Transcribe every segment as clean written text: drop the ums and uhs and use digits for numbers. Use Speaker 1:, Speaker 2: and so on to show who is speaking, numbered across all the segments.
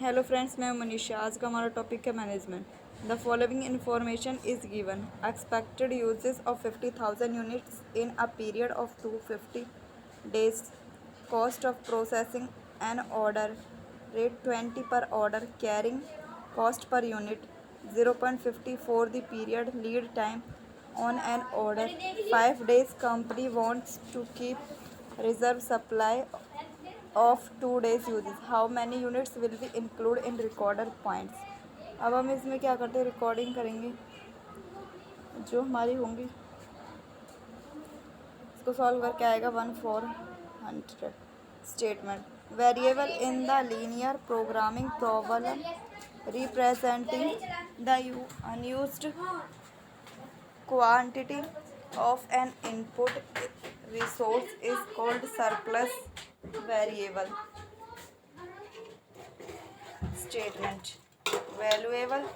Speaker 1: Hello friends, मैं मनीषा। आज का हमारा टॉपिक है management. The following information is given. Expected usages of 50,000 units in a period of 250 days. Cost of processing an order, rate 20 per order, carrying cost per unit 0.50 for the period, lead time on an order 5 days. Company wants to keep reserve supply of 2 days uses. How many units will be included in recorder points? अब हम इसमें क्या करते हैं, recording करेंगे जो हमारी होंगी। इसको सॉल्व करके आएगा 1/400। Statement variable in the linear programming problem representing the unused quantity of an input resource is called surplus variable. Statement valuable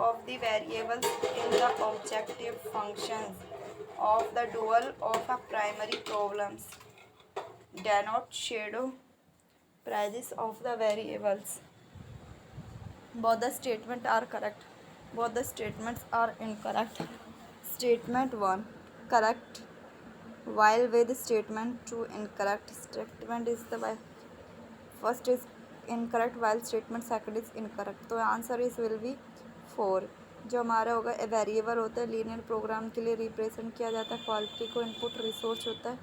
Speaker 1: of the variables in the objective functions of the dual of a primary problems denote shadow prices of the variables. Both the statements are correct. Both the statements are incorrect. Statement 1 correct, while with statement 2 incorrect. Statement is the first is incorrect while statement second is incorrect. तो answer इस will be 4। जो हमारा होगा variable होता है, linear programme के लिए represent किया जाता है। क्वालिटी को इनपुट रिसोर्स होता है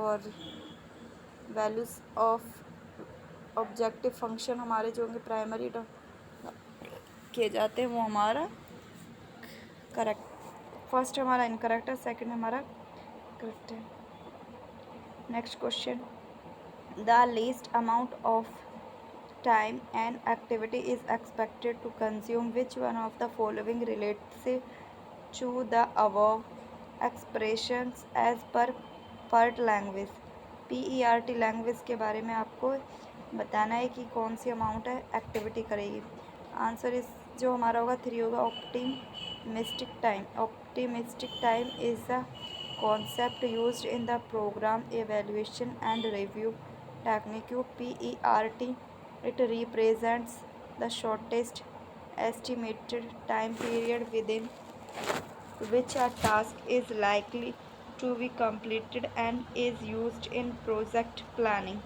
Speaker 1: और वैल्यूज़ ऑफ ऑब्जेक्टिव फंक्शन हमारे जो होंगे प्राइमरी किए जाते हैं वो हमारा करेक्ट। फर्स्ट हमारा इनकरेक्ट है, सेकंड हमारा करेक्ट है। Next question the least amount of time and activity is expected to consume. Which one of the following relates to the above expressions as per PERT language? PERT language के बारे में आपको बताना है कि कौन सी अमाउंट है एक्टिविटी करेगी। आंसर इस जो हमारा होगा 3 होगा optimistic time. Optimistic time is the concept used in the program evaluation and review technique. PERT it represents the shortest estimated time period within which a task is likely to be completed and is used in project planning.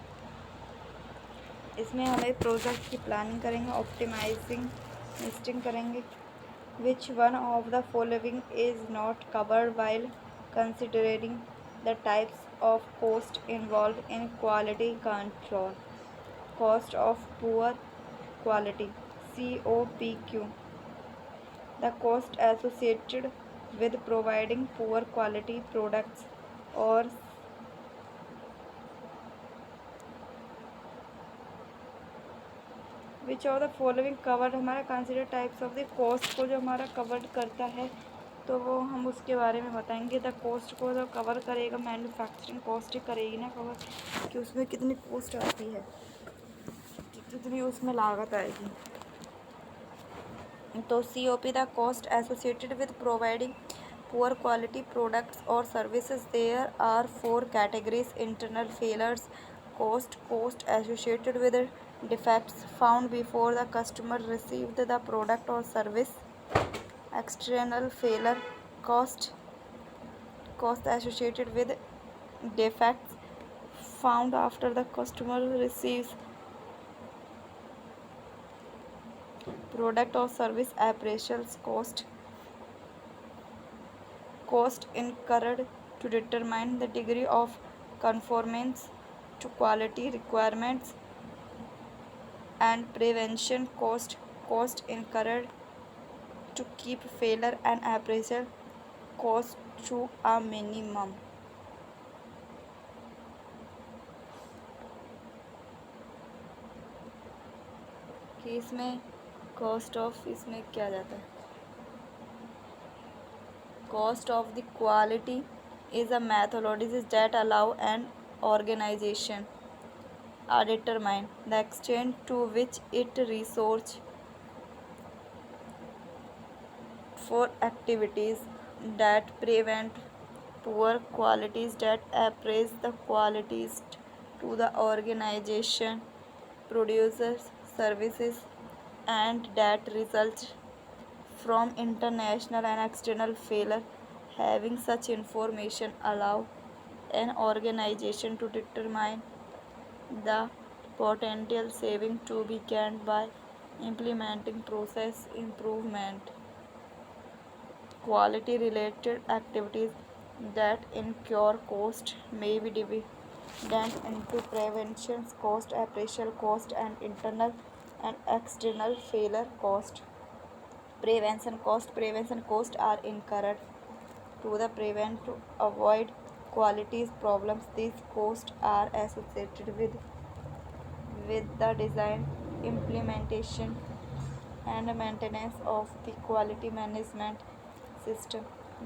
Speaker 1: इसमें हमें project की planning करेंगे, optimising listing करेंगे। Which one of the following is not covered while considering the types of cost involve in quality control? Cost of poor quality, COPQ. The cost associated with providing poor quality products or which of the following covered हमारा consider types of the cost को जो हमारा covered करता है तो वो हम उसके बारे में बताएंगे। द कॉस्ट को जो कवर करेगा मैन्युफैक्चरिंग कॉस्ट ही करेगी ना कवर, कि उसमें कितनी कॉस्ट आती है, कितनी उसमें लागत आएगी। तो COP the cost associated with providing poor quality products और services. There are 4 categories: internal failures cost, cost associated with defects found before the customer received the product और service. External failure cost, cost associated with defects found after the customer receives product or service. Appraisals cost, cost incurred to determine the degree of conformance to quality requirements. And prevention cost, cost incurred to keep failure and appraisal cost to a minimum. कि इसमें cost of इसमें क्या जाता है? Cost of the quality is a methodology that allow an organization determine the extent to which it resource for activities that prevent poor qualities, that appraise the qualities to the organization produces services and that result from international and external failure. Having such information allow an organization to determine the potential saving to be gained by implementing process improvement, quality related activities that incur cost may be divided into prevention cost, operational cost, and internal and external failure cost. Prevention costs are incurred to the prevent to avoid quality problems. These costs are associated with the design, implementation, and maintenance of the quality management system.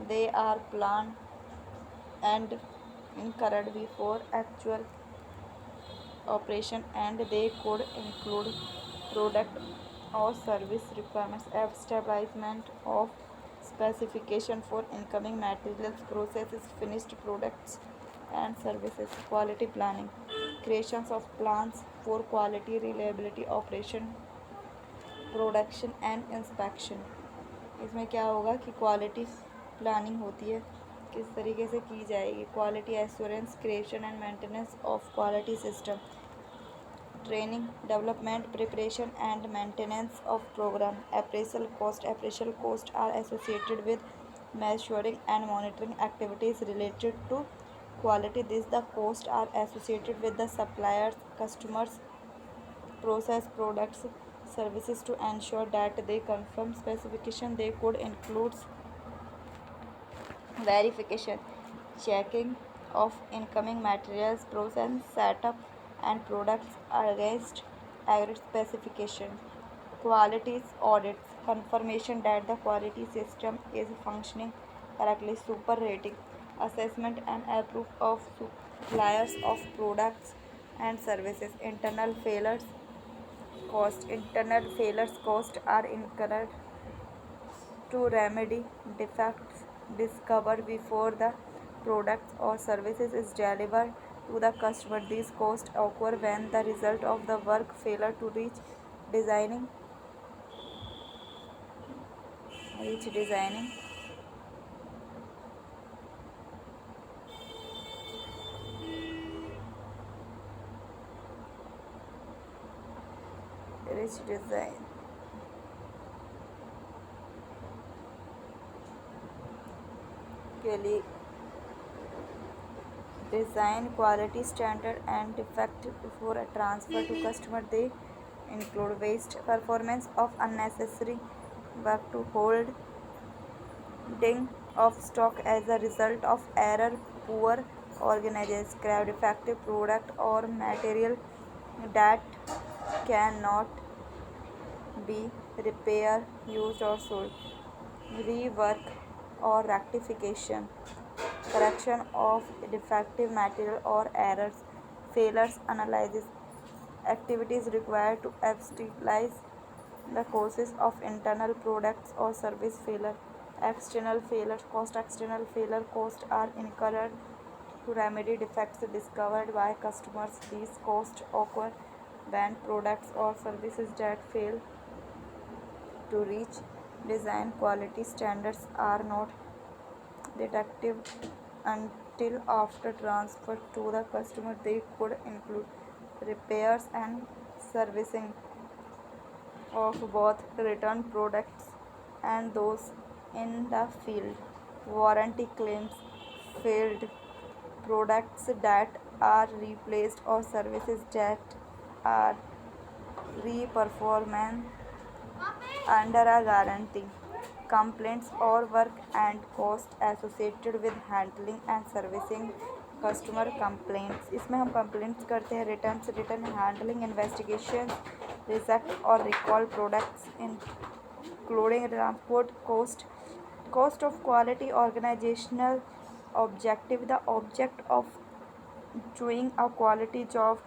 Speaker 1: They are planned and incurred before actual operation, and they could include product or service requirements, establishment of specification for incoming materials, processes, finished products, and services, quality planning, creations of plans for quality, reliability, operation, production and inspection. इसमें क्या होगा कि quality planning होती है, किस तरीके से की जाएगी, quality assurance, creation and maintenance of quality system, training, development, preparation and maintenance of program, appraisal cost are associated with measuring and monitoring activities related to quality. These the costs are associated with the suppliers, customers, process products, services to ensure that they confirm specification. They could include verification, checking of incoming materials, process setup, and products against agreed specification. Quality audits, confirmation that the quality system is functioning correctly. Super rating, assessment and approve of suppliers of products and services. Internal failures cost are incurred to remedy defects discovered before the products or services is delivered to the customer. These costs occur when the result of the work failure to designing reach designing reach design के लिए design quality standard and defect before a transfer to customer. They include waste, performance of unnecessary work to holding of stock as a result of error, poor organization, scrap, defective product or material that cannot be repaired, used or sold, rework or rectification, correction of defective material or errors, failures analysis, activities required to stabilize the causes of internal products or service failure. External failure costs are incurred to remedy defects discovered by customers. These costs occur when products or services that fail to reach design quality standards are not detected until after transfer to the customer. They could include repairs and servicing of both return products and those in the field, warranty claims, failed products that are replaced, or services that are reperformed under a guarantee, complaints or work and cost associated with handling and servicing customer complaints. इसमें हम complaints करते हैं, return handling, investigation, reject और recall products including transport cost of quality organizational objective. The object of doing a quality job,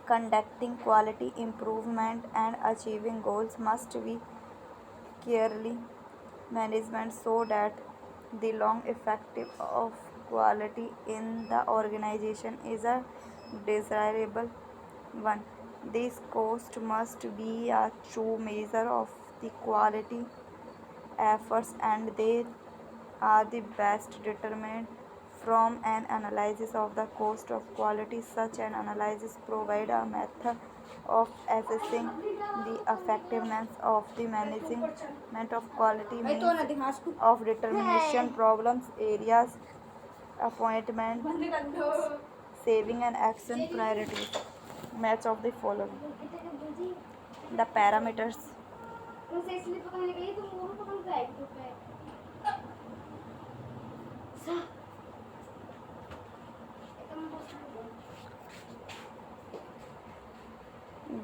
Speaker 1: conducting quality improvement and achieving goals must be clearly management so that the long effective of quality in the organization is a desirable one. This cost must be a true measure of the quality efforts, and they are the best determined from an analysis of the cost of quality. Such an analysis provides a method of assessing the effectiveness of the management of quality, means of determination, problems areas, appointment, saving and action priorities. Match of the following. The parameters.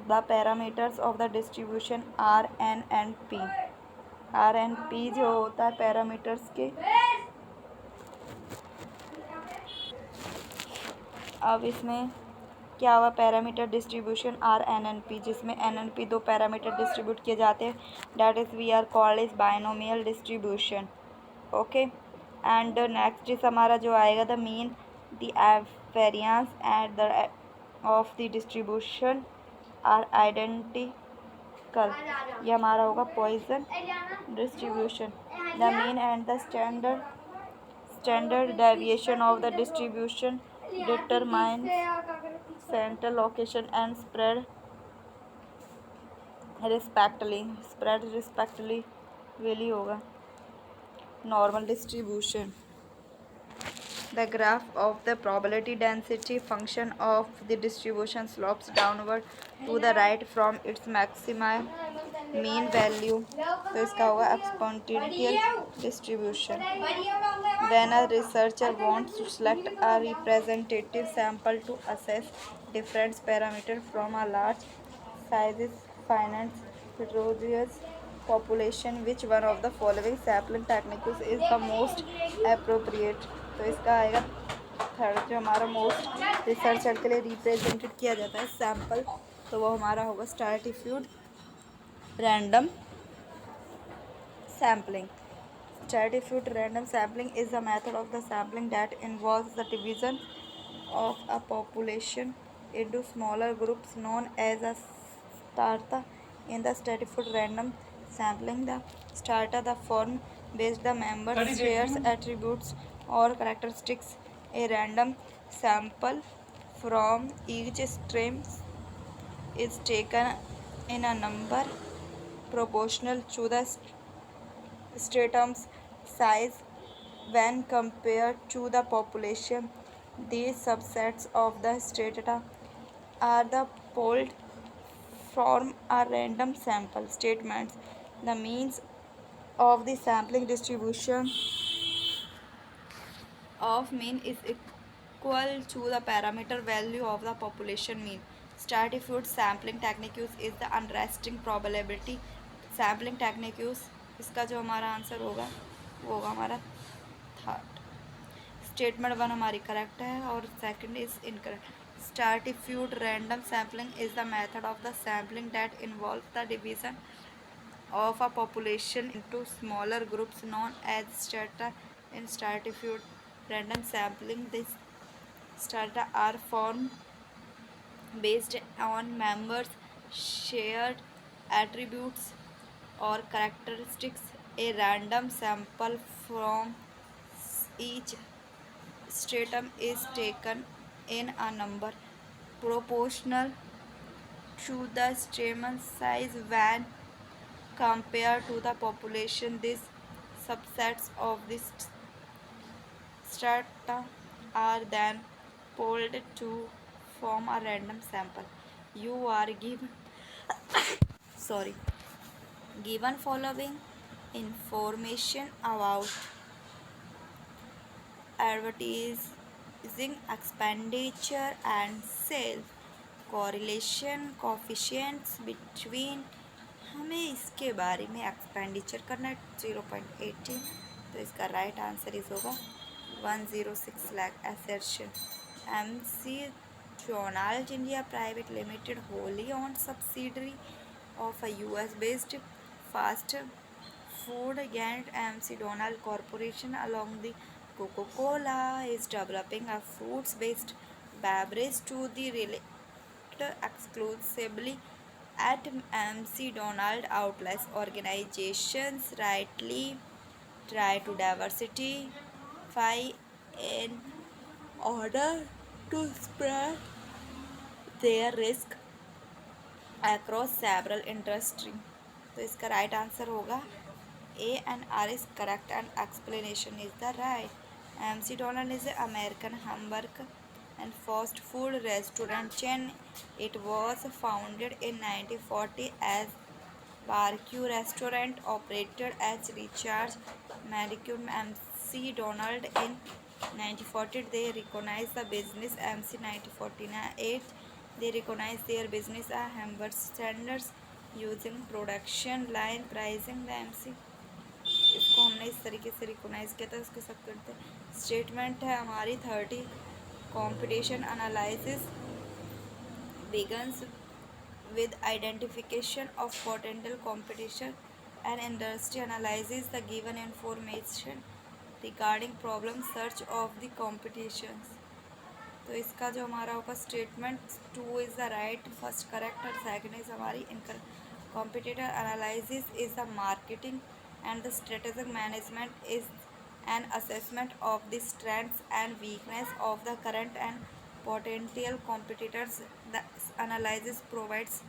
Speaker 1: The parameters of the distribution R, N and P. R N P जो होता है parameters के, अब इसमें क्या हुआ, parameter distribution R N N P, जिसमें N N P दो पैरामीटर डिस्ट्रीब्यूट किए जाते हैं, that is we are called is binomial distribution. Okay, and next is हमारा जो आएगा the mean the variance at the of the distribution are identical, ये हमारा होगा Poisson distribution. The mean and the standard deviation of the distribution determines center location and spread respectively really होगा. Normal distribution. The graph of the probability density function of the distribution slopes downward to the right from its maximum mean value. तो इसका होगा exponential distribution. When a researcher wants to select a representative sample to assess different parameters from a large sizes finite heterogeneous population, which one of the following sampling techniques is the most appropriate? तो इसका आएगा third, जो हमारा most researcher के लिए represented किया जाता है सैम्पल, तो वो हमारा होगा स्ट्रैटिट्यूड random sampling. Stratified random sampling is a method of the sampling that involves the division of a population into smaller groups known as a strata. In the stratified random sampling, the strata the form based the members shares attributes or characteristics. A random sample from each stream is taken in a number proportional to the stratum's size when compared to the population. These subsets of the strata are the polled from a random sample statements. The means of the sampling distribution of mean is equal to the parameter value of the population mean. Stratified sampling technique is the unresting probability sampling technique. इसका जो हमारा answer होगा वो होगा हमारा third. Statement one हमारी correct है और second is incorrect. Stratified random sampling is the method of the sampling that involves the division of a population into smaller groups known as strata. In stratified random sampling, these strata are formed based on members' shared attributes or characteristics. A random sample from each stratum is taken in a number proportional to the stamen size when compared to the population. These subsets of this strata are then polled to form a random sample. You are given following information about advertising expenditure and sales correlation coefficients between. हमें इसके बारे में expenditure करना है 0.18, तो इसका right answer इस होगा 106 lakh. Assertion MC Donald India Private Limited, wholly owned subsidiary of a US based fast food giant MC Donald Corporation, along the Coca-Cola, is developing a fruits based beverage to the stocked exclusively at McDonald outlets. Organizations rightly try to diversify in order to spread their risk across several industries. तो इसका right answer होगा A and R is correct and explanation is the right. McDonald is an American hamburger and fast food restaurant chain. It was founded in 1940 as barbecue restaurant operated as Richard McDonald in 1940. They recognized the business MC 1948. They recognized their business as hamburger standards using production line pricing the MC. इसको हमने इस तरीके से recognise किया था, इसको सब करते हैं। स्टेटमेंट है हमारी 30 competition analysis begins with identification of potential competition and industry analyzes the given information regarding problem search of the competitions. तो इसका जो हमारा होगा statement 2 is the right, first correct और सेकंड इज़ हमारी incorrect. Competitor analysis is the marketing and the strategic management is an assessment of the strengths and weakness of the current and potential competitors. The analysis provides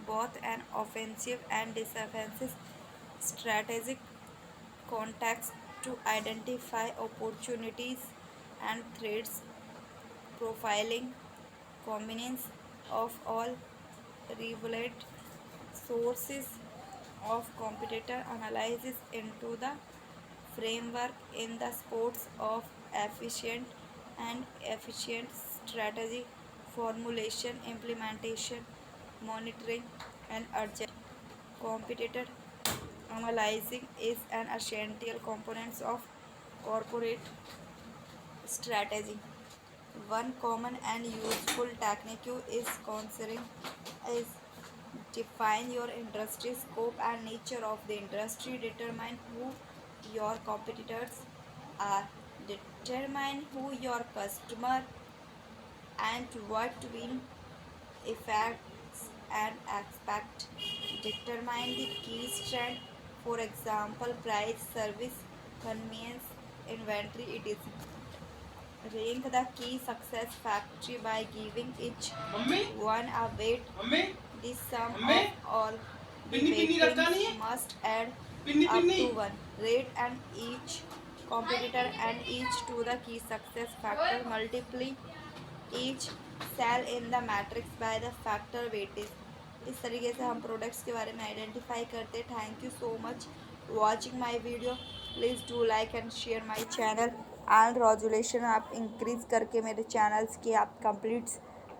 Speaker 1: both an offensive and defensive strategic context to identify opportunities and threats. Profiling combines of all relevant sources of competitor analysis into the framework in the sports of efficient strategy formulation, implementation, monitoring, and urgent competitor analyzing is an essential component of corporate strategy. One common and useful technique is considering is define your industry scope and nature of the industry. Determine who your competitors are. Determine who your customer and what will effects and expect. Determine the key strength, for example, price, service, convenience, inventory, etc. Rank the key success factor by giving each one a weight. The sum of all the weightings must add up to 1. Rate and each competitor and each to the key success factor. Multiply each cell in the matrix by the factor weightage. इस तरीके से हम products के बारे में identify करते हैं. Thank you so much watching my video. Please do like and share my channel. And resolution आप इंक्रीज़ करके मेरे चैनल्स की आप कंप्लीट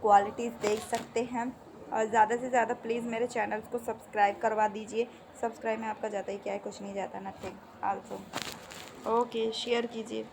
Speaker 1: क्वालिटीज़ देख सकते हैं. और ज़्यादा से ज़्यादा प्लीज़ मेरे चैनल्स को सब्सक्राइब करवा दीजिए. सब्सक्राइब में आपका ज़्यादा ही क्या है, कुछ नहीं जाता, नथिंग आल्सो. ओके, शेयर कीजिए.